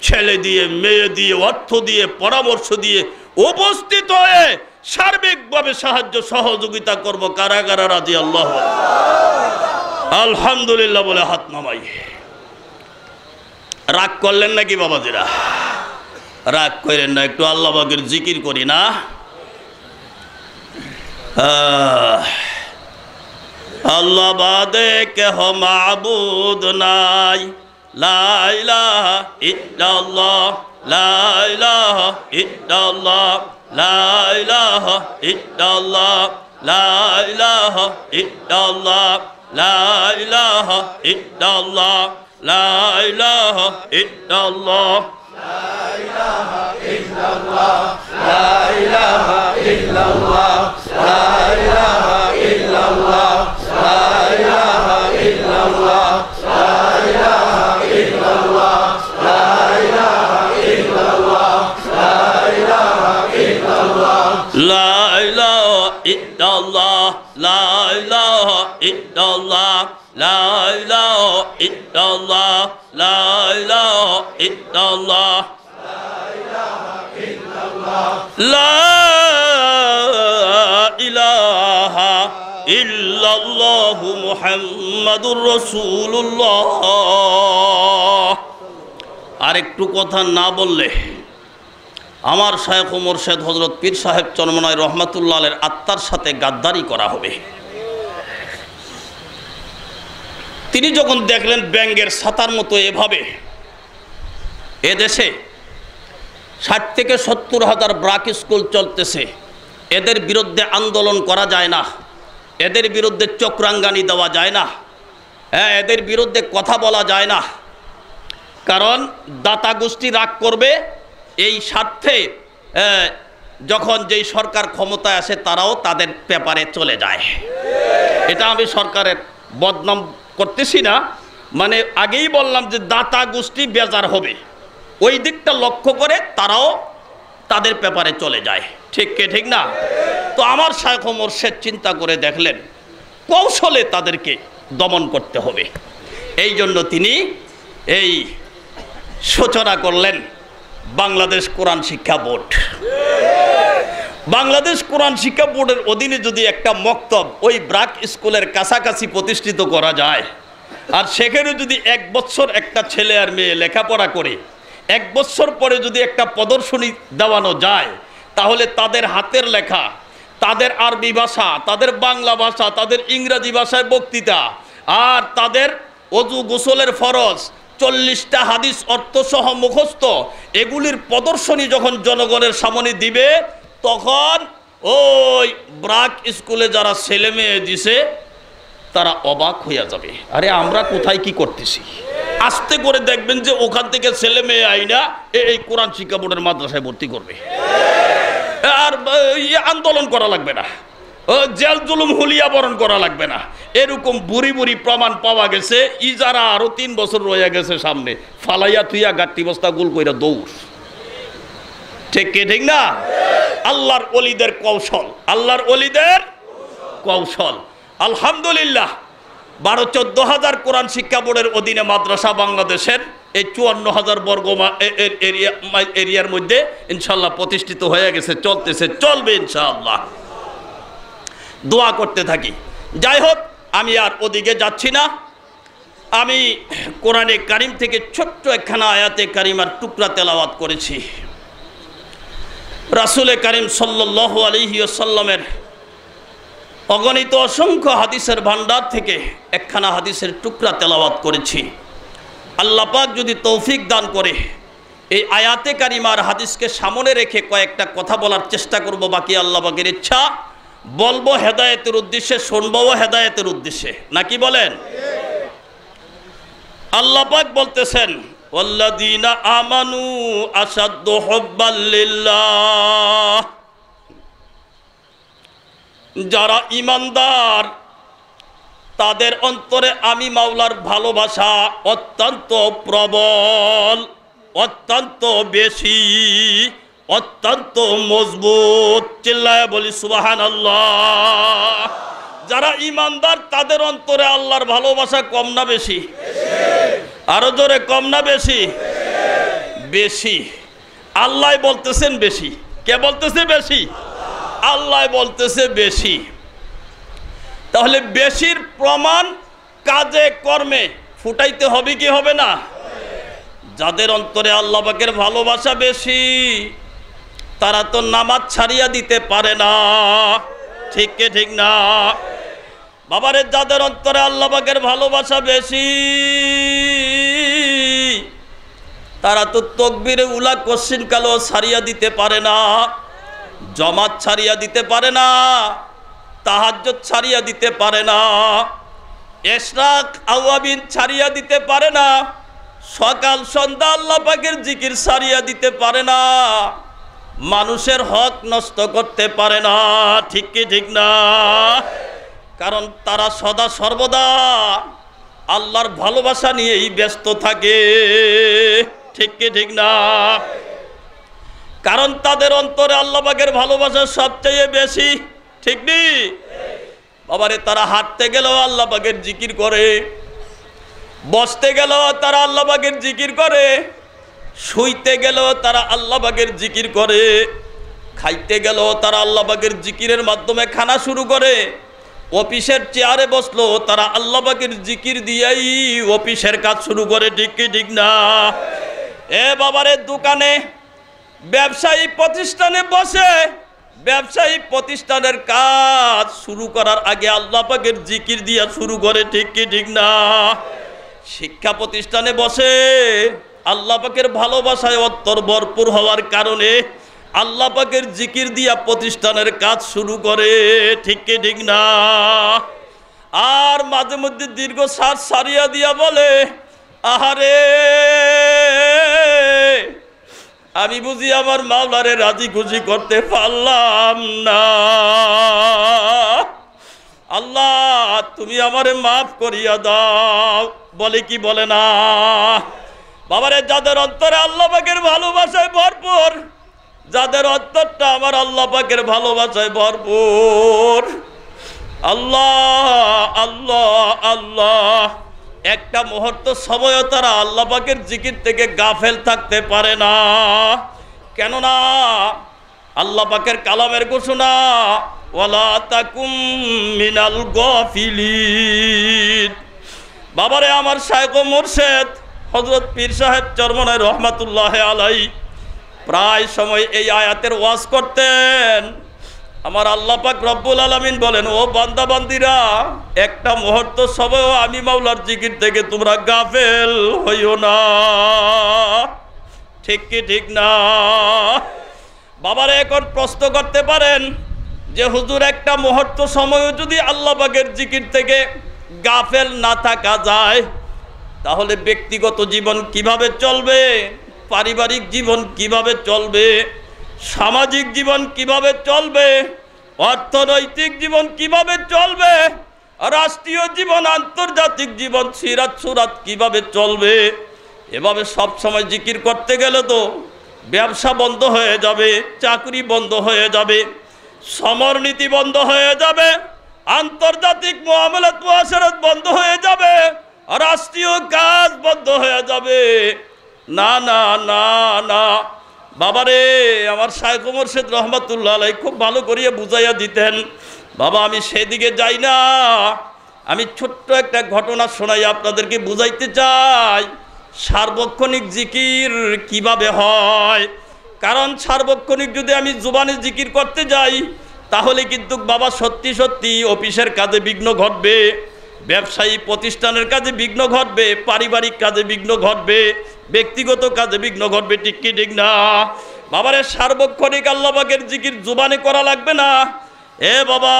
ছেলে দিয়ে, মেয়ে দিয়ে, অর্থ দিয়ে, পরামর্শ দিয়ে উপস্থিত হয়ে সার্বিকভাবে সাহায্য সহযোগিতা করব। কারা কারা রাজি? আল্লাহ আলহামদুলিল্লাহ বলে হাত নামাই। রাগ করলেন নাকি বাবাজিরা? রাগ করেন না, একটু আল্লাহ পাকের জিকির করি না। আল্লাহ বাদে কেহ মাবুদ নাই, লা ইলাহা ইল্লাল্লাহ, লা ইলাহা ইল্লাল্লাহ, লা ইলাহা ইল্লাল্লাহ, লা ইলাহা ইল্লাল্লাহ, লা ইলাহা ইল্লাল্লাহ, লা ইলাহা ইল্লাল্লাহ, লা ইলাহা ইল্লাল্লাহ, লা ইলাহা ইল্লাল্লাহ, লা ইলাহা ইল্লাল্লাহ, লা ইলাহা ইল্লাল্লাহ, লা ইলাহা ইল্লাল্লাহ, লা ইলাহা ইল্লাল্লাহ, লা ইলাহা ইল্লাল্লাহ, লা ইলাহা ইল্লাল্লাহ, লা ইলাহা ইল্লাল্লাহ, লা ইলাহা ইল্লাল্লাহ, লা ইলাহা ইল্লাল্লাহ, লা ইলাহা ইল্লাল্লাহ মুহাম্মাদুর রাসূলুল্লাহ। আর একটু কথা না বললে আমার শায়খ ও মুর্শিদ হযরত পীর সাহেব চরমনাই রহমাতুল্লাহ আলাইহির আত্মার সাথে গাদ্দারি করা হবে। তিনি যখন দেখলেন ব্যাঙের ছাতার মতো এভাবে এদেশে 60 থেকে 70 হাজার ব্রাক স্কুল চলতেছে, এদের বিরুদ্ধে আন্দোলন করা যায় না, এদের বিরুদ্ধে চক্রাঙ্গানি দেওয়া যায় না, হ্যাঁ, এদের বিরুদ্ধে কথা বলা যায় না। কারণ দাতা গোষ্ঠী রাগ করবে, এই স্বার্থে যখন যেই সরকার ক্ষমতায় আসে তারাও তাদের ব্যাপারে চলে যায়। এটা আমি সরকারের বদনাম করতেছি না, মানে আগেই বললাম যে দাতা গোষ্ঠী বেজার হবে, ওই দিকটা লক্ষ্য করে তারাও তাদের ব্যাপারে চলে যায়। ঠিক না? তো আমার শায়খ মোর্শেদ চিন্তা করে দেখলেন কৌশলে তাদেরকে দমন করতে হবে। এই জন্য তিনি এই সূচনা করলেন বাংলাদেশ কোরআন শিক্ষা বোর্ড। বাংলাদেশ কোরআন শিক্ষা বোর্ডের অধীনে যদি একটা মক্তব ওই ব্রাক স্কুলের কাছাকাছি প্রতিষ্ঠিত করা যায়, আর সেখানে যদি 1 বছর একটা ছেলে আর মেয়ে লেখাপড়া করে 1 বছর পরে যদি একটা প্রদর্শনী দেওয়ানো যায়, তাহলে তাদের হাতের লেখা, তাদের আরবি ভাষা, তাদের বাংলা ভাষা, তাদের ইংরেজি ভাষায় বক্তৃতা, আর তাদের অজু গোসলের ফরজ, 40টা হাদিস অর্থসহ মুখস্থ, এগুলির প্রদর্শনী যখন জনগণের সামনে দিবে, তখন ওই ব্রাক স্কুলে যারা ছেলে মেয়ে দিছে তারা অবাক হইয়া যাবে, আরে আমরা কোথায় কি করতেছি। আস্তে করে দেখবেন যে ওখান থেকে ছেলে মেয়ে আইনা এই কোরআন শিক্ষা বোর্ডের মাদ্রাসায় ভর্তি করবে, আর আন্দোলন করা লাগবে না, জেল জুলুম হুলিয়া বরণ করা লাগবে না। এরকম বুড়ি বুড়ি প্রমাণ পাওয়া গেছে, ইজারা আরো 3 বছর রয়ে গেছে সামনে, ফালাইয়া থুইয়া গাট্টি বস্তা গুল কইরা দৌড়। ঠিক না? আল্লাহর ওলিদের কৌশল, আল্লাহর ওলিদের কৌশল। আলহামদুলিল্লাহ 12-14 হাজার কোরআন শিক্ষা বোর্ডের অধীনে মাদ্রাসা বাংলাদেশের এই 54,000 বর্গ এরিয়ার মধ্যে ইনশাল্লাহ প্রতিষ্ঠিত হয়ে গেছে, চলতেছে, চলবে ইনশাআল্লাহ। দোয়া করতে থাকি। যাই হোক, আমি আর ওদিকে যাচ্ছি না। আমি কোরআনে কারিম থেকে ছোট্ট একখানা আয়াতে কারিমার টুকরা তেলাওয়াত করেছি। রাসূলে কারিম সাল্লাল্লাহু আলাইহি ওয়াসাল্লামের অগণিত অসংখ্য হাদিসের ভান্ডার থেকে একখানা হাদিসের টুকরা তেলাওয়াত করেছি। আল্লাহ পাক যদি তৌফিক দান করে এই আয়াতে কারিমার হাদিসকে সামনে রেখে কয়েকটা কথা বলার চেষ্টা করব, বাকি আল্লাহ পাকের ইচ্ছা। বলবো হেদায়েতের উদ্দেশ্যে, শুনবও হেদায়েতের উদ্দেশ্যে, নাকি বলেন? আল্লাহ পাক বলতেছেন, ওয়াল্লাযীনা আমানু আশাদ্দু হুব্বাল লিল্লাহ, যারা ঈমানদার তাদের অন্তরে আমি মাওলার ভালোবাসা অত্যন্ত প্রবল, অত্যন্ত বেশি, অত্যন্ত মজবুত। চিল্লায়া বলি সুবহানাল্লাহ। যারা ঈমানদার তাদের অন্তরে আল্লাহর ভালোবাসা কম না বেশি? আরো জোরে, কম না বেশি? বেশি। আল্লাহ বলতেছেন বেশি। কে বলতেছে বেশি? আল্লাহ বলতেছে বেশি। তাহলে বেশির প্রমাণ কাজে কর্মে ফুটাইতে হবে কি হবে না? যাদের অন্তরে আল্লাহ পাকের ভালোবাসা বেশি তারা তো নামাজ ছাড়িয়া দিতে পারে না। ঠিক না বাবারে? যাদের অন্তরে আল্লাহ পাকের ভালোবাসা বেশি তারা তো তাকবীরে উলা কোশ্চিন কালো ছাড়িয়া দিতে পারে না, জমাত ছাড়িয়া দিতে পারে না, তাহাজ্জুদ ছাড়িয়া দিতে পারে না, ইশরাক আওয়াবিন ছাড়িয়া দিতে পারে না, সকাল সন্ধ্যা আল্লাহ পাকের জিকির ছাড়িয়া দিতে পারে না, মানুষের হক নষ্ট করতে পারে না। ঠিক না? কারণ তারা সদা সর্বদা আল্লাহর ভালোবাসা নিয়েই ব্যস্ত থাকে। ঠিক না? কারণ তাদের অন্তরে আল্লাহ পাকের ভালোবাসা সবচেয়ে বেশি। ঠিক নেই বাবারে? তারা হাঁটতে গেলেও আল্লাহ পাকের জিকির করে, বসতে গেলেও তারা আল্লাহ পাকের জিকির করে, শুইতে গেলেও তারা আল্লাহ পাকের জিকির করে, খাইতে গেলেও তারা আল্লাহ পাকের জিকিরের মাধ্যমে খানা শুরু করে, অফিসের চেয়ারে বসলো তারা আল্লাহ পাকের জিকির দিয়েই অফিসের কাজ শুরু করে। ঠিক না? এ বাবারে, দোকানে ব্যবসায়ী প্রতিষ্ঠানে বসে ব্যবসায়ী প্রতিষ্ঠানের কাজ শুরু করার আগে আল্লাহ পাকের জিকির দিয়া শুরু করে। ঠিক না? শিক্ষা প্রতিষ্ঠানে বসে আল্লাহ পাকের ভালোবাসায় অন্তর ভরপুর হওয়ার কারণে আল্লাহ পাকের জিকির দিয়া প্রতিষ্ঠানের কাজ শুরু করে, ঠিক কি ঠিক না? আর মাঝে মধ্যে দীর্ঘ শ্বাস সারিয়া দিয়া বলে, আহারে আমি বুঝি আমার মাওলারে রাজি খুশি করতে পারলাম না, আল্লাহ তুমি আমারে মাফ করিয়া দাও। বলে কি বলে না? বাবারে, যাদের অন্তরে আল্লাহ পাকের ভালোবাসায় ভরপুর, যাদের অন্তরটা আমার আল্লাহ পাকের ভালোবাসায় ভরপুর, আল্লাহ আল্লাহ আল্লাহ, একটা মুহূর্ত সময়ও তারা আল্লাহ পাকের জিকির থেকে গাফেল থাকতে পারে না। কেননা আল্লাহ পাকের কালামের ঘোষণা, ওয়ালা তাকুম মিনাল গাফিলিন। বাবারে, আমার শায়খ ও মুর্শেদ হযরত পীর সাহেব চরমনাই রহমাতুল্লাহ আলাই প্রায় সময় এই আয়াতের ওয়াজ করতেন। আমার আল্লাহ পাক রব্বুল আলামিন বলেন, ও বান্দা বান্দিরা, একটা মুহূর্ত সময়ও আমি মাওলার জিকির থেকে তোমরা গাফেল হইও না, ঠিক কি ঠিক না? বাবারে, এখন প্রশ্ন করতে পারেন যে হুজুর, একটা মুহূর্ত সময়ও যদি আল্লাহ পাকের জিকির থেকে গাফেল না থাকা যায়, তাহলে ব্যক্তিগত জীবন কিভাবে চলবে? পারিবারিক জীবন কিভাবে চলবে? সামাজিক জীবন কিভাবে চলবে? অর্থনৈতিক জীবন কিভাবে চলবে? রাষ্ট্রীয় জীবন, আন্তর্জাতিক জীবন, সিরাত সুরাত কিভাবে চলবে? এভাবে সব সময় জিকির করতে গেলে তো ব্যবসা বন্ধ হয়ে যাবে, চাকরি বন্ধ হয়ে যাবে, সমরনীতি বন্ধ হয়ে যাবে, আন্তর্জাতিক মুআমালাত মুআশারাত বন্ধ হয়ে যাবে, রাষ্ট্রীয় কাজ বন্ধ হয়ে যাবে। না না না না, বাবারে, আমার শায়খ মুর্শিদ রহমাতুল্লাহ আলাইহি খুব ভালো করিয়া বুঝাইয়া দিতেন। বাবা, আমি সেদিকে যাই না, আমি ছোট্ট একটা ঘটনা শোনাই আপনাদেরকে বুঝাইতে চাই সার্বক্ষণিক জিকির কিভাবে হয়। কারণ সার্বক্ষণিক যদি আমি জুবানে জিকির করতে যাই, তাহলে কিন্তু বাবা সত্যি সত্যি অফিসের কাজে বিঘ্ন ঘটবে, ব্যবসায়ী প্রতিষ্ঠানের কাজে বিঘ্ন ঘটবে, পারিবারিক কাজে বিঘ্ন ঘটবে, ব্যক্তিগত কাজে বিঘ্ন ঘটবে, ঠিক কি ঠিক না? বাবারে, সার্বক্ষণিক আল্লাহ পাকের জিকির জুবানে করা লাগবে না। এ বাবা,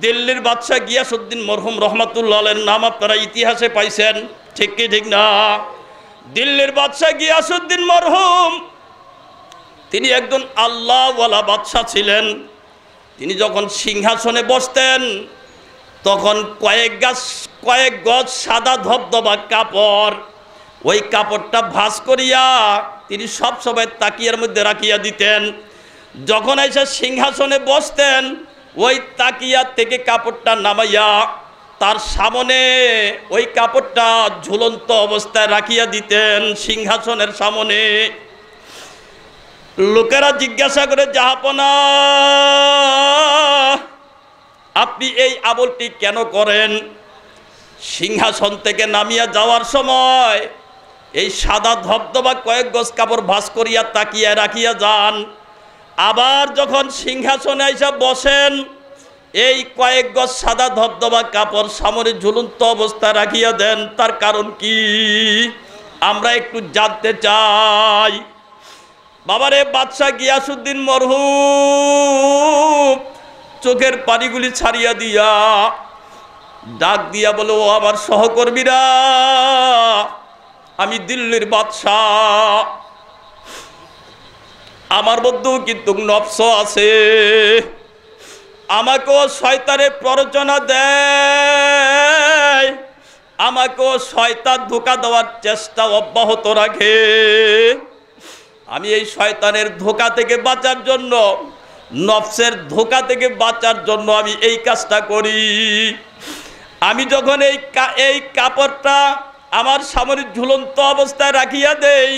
দিল্লির বাদশাহ গিয়াসউদ্দিন মরহুম রহমাতুল্লাহ আলাইহির নাম আপনারা ইতিহাসে পাইছেন, ঠিক কি ঠিক না? দিল্লির বাদশাহ গিয়াসউদ্দিন মরহুম, তিনি একজন আল্লাহওয়ালা বাদশাহ ছিলেন। তিনি যখন সিংহাসনে বসতেন, তখন কয়েক গজ সাদা ধবধবা কাপড়, ওই কাপড়টা ভাঁজ করিয়া তিনি সব সময় তাকিয়ার মধ্যে রাখিয়া দিতেন। যখন এসে সিংহাসনে বসতেন, ওই তাকিয়া থেকে কাপড়টা নামাইয়া তার সামনে ওই কাপড়টা ঝুলন্ত অবস্থায় রাখিয়া দিতেন সিংহাসনের সামনে। লোকেরা জিজ্ঞাসা করে, জাহাপনা, আপনি এই আমলটি কেন করেন? সিংহাসন থেকে নামিয়া যাওয়ার সময় এই সাদা ধবধবা কয়েক গজ কাপড় ভাঁজ করিয়া তাকিয়া রাখিয়া যান, আবার যখন সিংহাসনে এসে বসেন, এই কয়েক গজ সাদা ধবধবা কাপড় সামনে ঝুলন্ত অবস্থায় রাখিয়া দেন। তার কারণ কি আমরা একটু জানতে চাই। বাবারে, বাদশাহ গিয়াসউদ্দিন মরহুম চোখের পানিগুলি ছাড়িয়া দিয়া ডাক দিয়া বলে, ও আমার সহকর্মীরা, আমি দিল্লির বাদশাহ, আমার মধ্যেও কিন্তু নফস আছে, আমাকেও শয়তানে প্ররোচনা দেয়, আমাকেও শয়তান ধোঁকা দেওয়ার চেষ্টা অব্যাহত রাখে। আমি এই শয়তানের ধোঁকা থেকে বাঁচার জন্য, নফসের ধোঁকা থেকে বাঁচার জন্য আমি এই কাজটা করি। আমি যখন এই কাপড়টা আমার সামনে ঝুলন্ত অবস্থায় রাখিয়া দেই,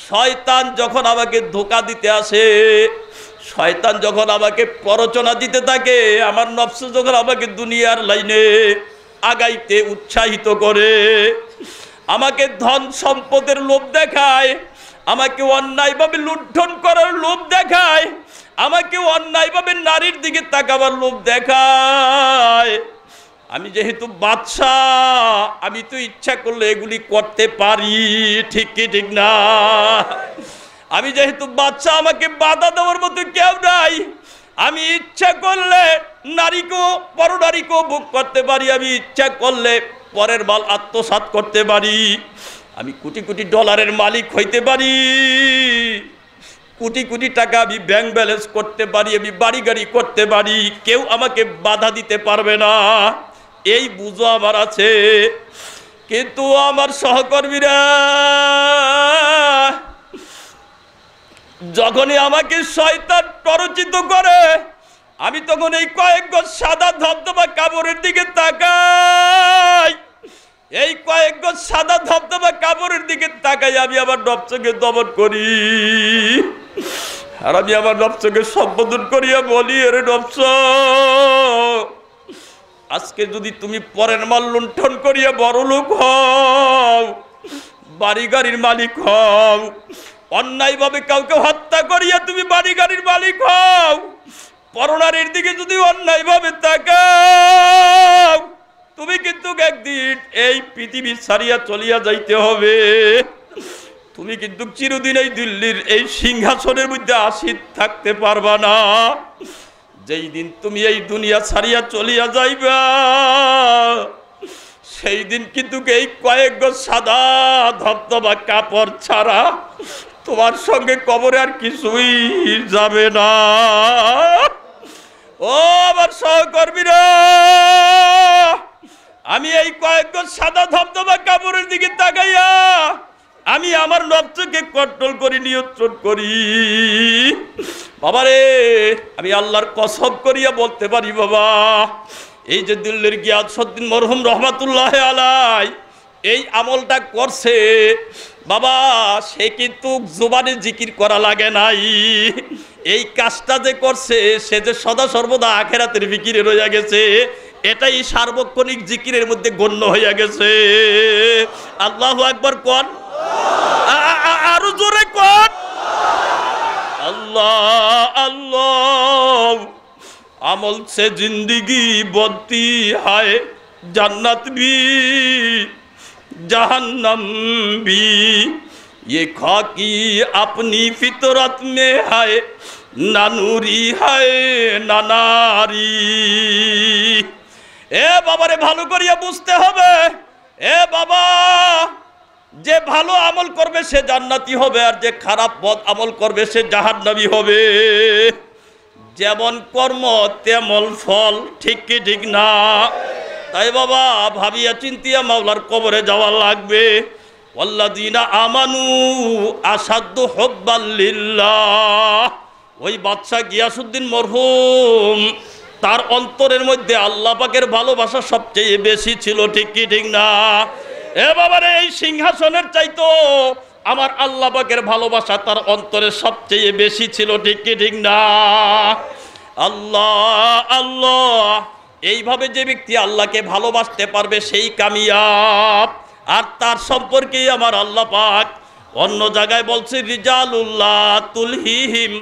শয়তান যখন আমাকে ধোঁকা দিতে আসে, শয়তান যখন আমাকে প্ররোচনা দিতে থাকে, আমার নফস যখন আমাকে দুনিয়ার লাইনে আগাইতে উৎসাহিত করে, আমাকে ধন সম্পদের লোভ দেখায়, আমাকে অন্যায়ভাবে লুণ্ঠন করার লোভ দেখায়, আমাকে অন্যায়ভাবে নারীর দিকে তাকাবার লোভ দেখায়, আমি যেহেতু বাদশাহ, আমি তো ইচ্ছা করলে এগুলি করতে পারি, ঠিক কি ঠিক না? আমি যেহেতু বাচ্চা, আমাকে বাধা দেওয়ার মতো কেউ নাই। আমি ইচ্ছা করলে নারীকেও পরনারীকেও ভোগ করতে পারি, আমি ইচ্ছা করলে পরের মাল আত্মসাৎ করতে পারি, আমি কোটি কোটি ডলারের মালিক হইতে পারি, কোটি কোটি টাকা আমি ব্যাংক ব্যালেন্স করতে পারি, আমি বাড়ি গাড়ি করতে পারি, কেউ আমাকে বাধা দিতে পারবে না, এই বুঝো আমার আছে। কিন্তু আমার সহকর্মীরা যখনই আমাকে শয়তান প্ররোচিত করে, আমি তখন এই কয়েক গজ সাদা ধবধবা কাপড়ের দিকে তাকাই, এই কয়েক গজ সাদা ধবধবা কাপড়ের দিকে তাকাই, আমি আমার নফসকে দমন করি। আর আমি আমার নফসকে সম্বোধন করিয়া বলি, এর নফস, আজকে যদি তুমি পরের মাল লুণ্ঠন করিয়া বড় লোক হও, বাড়ি গাড়ির মালিক হও, অন্যায়ভাবে কাউকে হত্যা করিয়া তুমি বাড়ি গাড়ির মালিক হও, পরনারীর দিকে যদি অন্যায়ভাবে তাকাও, তুমি কিন্তু একদিন এই পৃথিবী ছাড়িয়া চলিয়া যাইতে হবে। তুমি কিন্তু চিরদিন এই দিল্লির এই সিংহাসনের মধ্যে আসীন থাকতে পারবা না। যেই দিন তুমি এই দুনিয়া ছাড়িয়া চলিয়া যাইবা, সেই দিন কিন্তু এই কয়েক গজ সাদা ধবধবা কাপড় ছাড়া তোমার সঙ্গে কবরে আর কিছুই যাবে না। ও আমার সহকর্মীরা, আমি এই কয়েক গজ সাদা ধবধবা কাপড়ের দিকে তাকাইয়া আমি আমার নফসকে কন্ট্রোল করি, নিয়ন্ত্রণ করি। বাবারে, আমি আল্লাহর কসম করিয়া বলতে পারি বাবা, এই যে দিল্লির গিয়াসউদ্দিন মরহুম রহমাতুল্লাহ আলাই এই আমলটা করছে বাবা, সে কিন্তু জুবানে জিকির করা লাগে নাই, এই কাজটা যে করছে সে যে সদা সর্বদা আখেরাতের ফিকিরে রইয়া গেছে, এটাই সার্বক্ষণিক জিকিরের মধ্যে গণ্য হইয়া গেছে। আল্লাহু আকবার কোন, আরো জোরে কোন, আল্লাহ আল্লাহ। আমল से जिंदगी बनती है, जन्नत भी जहन्नम भी, ये खाकी अपनी फितरत में है, ना नूरी है ना नारी। এ বাবারে ভালো করিয়া বুঝতে হবে, এ বাবা, যে ভালো আমল করবে সে জান্নাতি হবে, আর যে খারাপ বদ আমল করবে সে জাহান্নামী হবে। যেমন কর্ম তেমন ফল, ঠিক কি ঠিক না? তাই বাবা ভাবিয়া চিন্তিয়া মাওলার কবরে যাওয়া লাগবে। ওয়াল্লাযীনা আমানু আসাদ্দু হুব্বাল লিল্লাহ। ওই বাদশা গিয়াসউদ্দিন মরহুম, তার অন্তরের মধ্যে আল্লাহ পাকের ভালোবাসা সবচেয়ে বেশি ছিল, ঠিক কি ঠিক না? এ বাবারে, এই সিংহাসনের চাইতো আমার আল্লাহ পাকের ভালোবাসা তার অন্তরে সবচেয়ে বেশি ছিল, ঠিক কি ঠিক না? আল্লাহ আল্লাহ, এইভাবে যে ব্যক্তি আল্লাহকে ভালোবাসতে পারবে সেই কামিয়াব। আর তার সম্পর্কেই আমার আল্লাহ পাক অন্য জায়গায় বলছে, রিজালুল্লাহ তুলহিহিম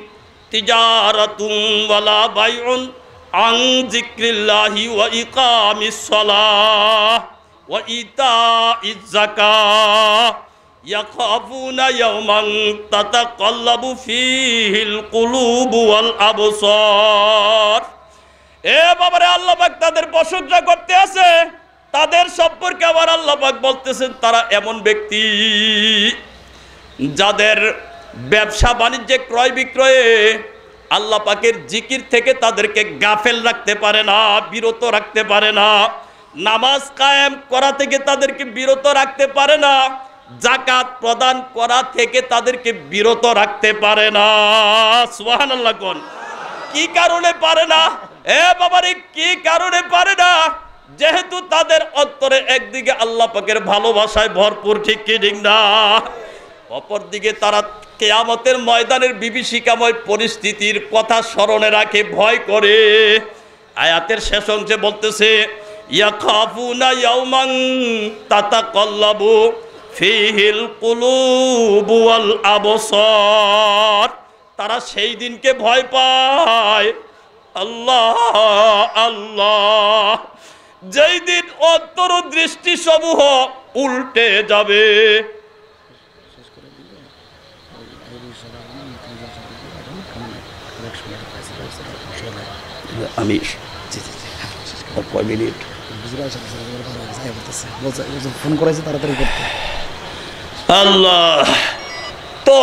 তিজারাতুন ওয়ালা বাইউন আন যিকরিল্লাহি ওয়া ইকামিস সালাহ ওয়া ইতাইজ যাকাত ইয়াখাফুনা ইয়াওমান তাতাকাল্লাবু ফীহিল কুলুবু ওয়াল আবসার। এ বাবারে, আল্লাহ পাক তাদের প্রশংসা করতে আছে, তাদের সম্পর্কে আবার আল্লাহ পাক বলতেছেন তারা এমন ব্যক্তি যাদের ব্যবসা বাণিজ্যে ক্রয় বিক্রয়ে আল্লাহ পাকের জিকির থেকে তাদেরকে গাফেল রাখতে পারে না, বিরত রাখতে পারে না, নামাজ কায়েম করা থেকে তাদেরকে বিরত রাখতে পারে না, যাকাত প্রদান করা থেকে তাদেরকে বিরত রাখতে পারে না। সুবহানাল্লাহ কোন। কি কারণে পারে না? এ বাবারে, কি কারণে পারে না? যেহেতু তাদের অন্তরে একদিকে আল্লাহ পাকের ভালোবাসায় ভরপুর, ঠিক কি ঠিক না? অপরদিকে তারা কিয়ামতের ময়দানের বিভীষিকাময় পরিস্থিতির কথা স্মরণে রাখে, ভয় করে। আয়াতের শেষ অংশে বলতেছে, ইয়াখাফুনা ইয়াওমান তাতাকাল্লাবু ফীহিল কুলুবু ওয়াল আবসার। তারা সেই দিনকে ভয় পায়, আল্লাহ আল্লাহ, যেই দিন অন্তর্দৃষ্টি সমূহ উল্টে যাবে। আমি কয় মিনিট ফোন করেছে তাড়াতাড়ি করতে। আল্লাহ, তো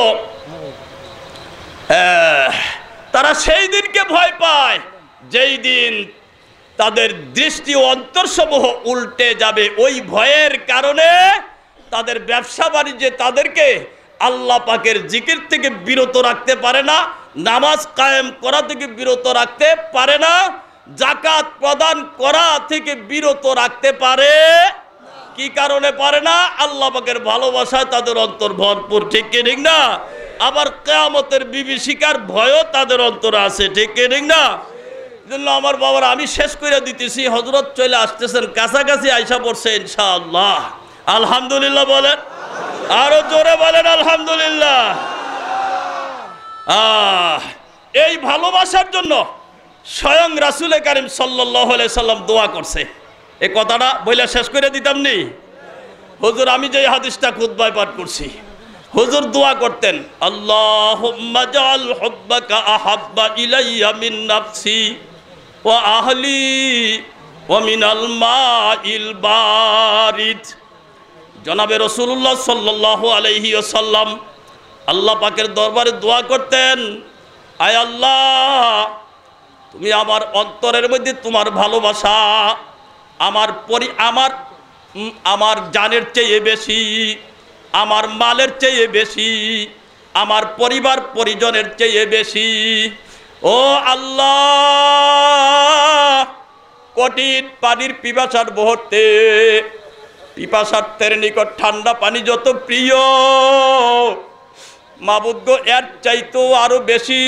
তারা সেই দিনকে ভয় পায় যেই দিন তাদের দৃষ্টি অন্তরসমূহ উল্টে যাবে। ওই ভয়ের কারণে তাদের ব্যবসা বাণিজ্যে তাদেরকে আল্লাহ পাকের জিকির থেকে বিরত রাখতে পারে না, নামাজ কায়েম করা থেকে বিরত রাখতে পারে না, যাকাত প্রদান করা থেকে বিরত রাখতে পারে। কি কারণে পারে না? আল্লাহ পাকের ভালোবাসায় তাদের অন্তর ভরপুর, ঠিক কি ঠিক না? আবার কিয়ামতের বিভীষিকার ভয়ও তাদের অন্তরে আছে, ঠিক কি ঠিক না? জন্য আমার বাবার আমি শেষ করে দিতেছি, হযরত চলে আসতেছেন, কাছাকাছি আইসা পড়ছে ইনশাআল্লাহ। আলহামদুলিল্লাহ বলেন, আরো জোরে বলেন আলহামদুলিল্লাহ। এই ভালোবাসার জন্য স্বয়ং রাসূল কারীম সাল্লাল্লাহু আলাইহি সাল্লাম দোয়া করছে। এই কথাটা বইলা শেষ করে দিতাম নি হুজুর, আমি যে হাদিসটা খুতবায় পাঠ করছি, হুজুর দোয়া করতেন, আল্লাহুম্মা জাআল হুব্বাকা আহাব্বা ইলাইয়া মিন নাফসি ওয়া আহলি ওয়া মিনাল মাইল বারিদ। জনাবে রাসূলুল্লাহ সাল্লাল্লাহু আলাইহি ওয়াসাল্লাম আল্লাহ পাকের দরবারে দোয়া করতেন, আয় আল্লাহ, তুমি আমার অন্তরের মধ্যে তোমার ভালোবাসা আমার জানের চেয়ে বেশি, আমার মালের চেয়ে বেশি, আমার পরিবার পরিজনের চেয়ে বেশি। ও আল্লাহ, কঠিন পানির পিপাসার মুহূর্তে পিপাসার্থের নিকট ঠান্ডা পানি যত প্রিয়, মাবুদ গো, এর চাইতেও আরো বেশি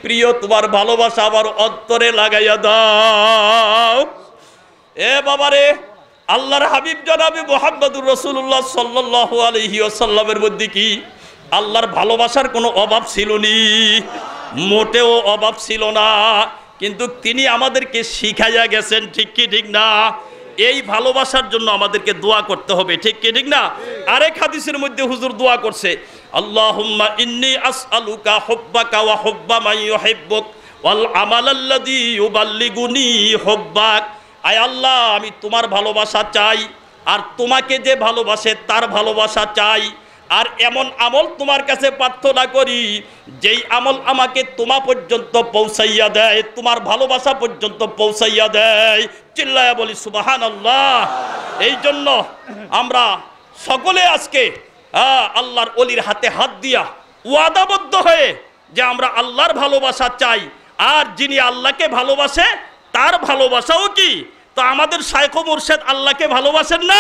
প্রিয় তোমার ভালোবাসা আমার অন্তরে লাগাইয়া দাও। এ বাবারে, আল্লাহর হাবিব জনাবে মুহাম্মদুর রাসূলুল্লাহ সাল্লাল্লাহু আলাইহি ওয়াসাল্লামের মধ্যে কি আল্লাহর ভালোবাসার কোনো অভাব ছিল নি? মোটেও অভাব ছিল না, কিন্তু তিনি আমাদেরকে শিখাইয়া গেছেন, ঠিক কি ঠিক না? এই ভালোবাসার জন্য আমাদেরকে দোয়া করতে হবে, ঠিক কি ঠিক না? আরেক হাদিসের মধ্যে হুজুর দোয়া করছে, আল্লাহুম্মা ইন্নী আসআলুকা হুব্বাকা ওয়া হুব্বা মান ইউহিব্বুক ওয়াল আমালাল্লাযী ইউবাল্লিগুনি হুব্বাক। আয় আল্লাহ, আমি তোমার ভালোবাসা চাই, আর তোমাকে যে ভালোবাসে তার ভালোবাসা চাই, আর এমন আমল তোমার কাছে প্রার্থনা করি যেই আমল আমাকে তোমা পর্যন্ত পৌঁছাইয়া দেয়, তোমার ভালোবাসা পর্যন্ত পৌঁছাইয়া দেয়। চিল্লায়া বলি সুবহানাল্লাহ। এই জন্য আমরা সকলে আজকে আল্লাহর ওলির হাতে হাত দিয়া ওয়াদাবদ্ধ হয়ে যে আমরা আল্লাহর ভালোবাসা চাই, আর যিনি আল্লাহকে ভালোবাসে তার ভালোবাসাও কি? তো আমাদের শাইখ মুর্শিদ আল্লাহকে ভালোবাসেন না?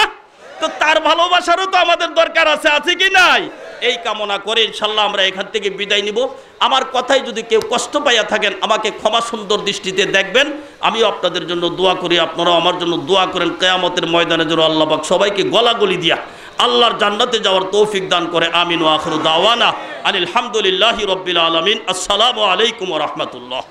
তো তার ভালোবাসারও তো আমাদের দরকার আছে কি নাই? এই কামনা করে ইনশাল্লাহ আমরা এখান থেকে বিদায় নিব। আমার কথায় যদি কেউ কষ্ট পাইয়া থাকেন আমাকে ক্ষমা সুন্দর দৃষ্টিতে দেখবেন। আমিও আপনাদের জন্য দোয়া করি, আপনারাও আমার জন্য দোয়া করেন। কিয়ামতের ময়দানে যেন আল্লাহ পাক সবাইকে গলাগলি দিয়া আল্লাহর জান্নাতে যাওয়ার তৌফিক দান করে। আমিন ওয়া আখিরু দাওয়ানা আনিল হামদুলিল্লাহি রাব্বিল আলামিন। আসসালামু আলাইকুম ওয়া রাহমাতুল্লাহ।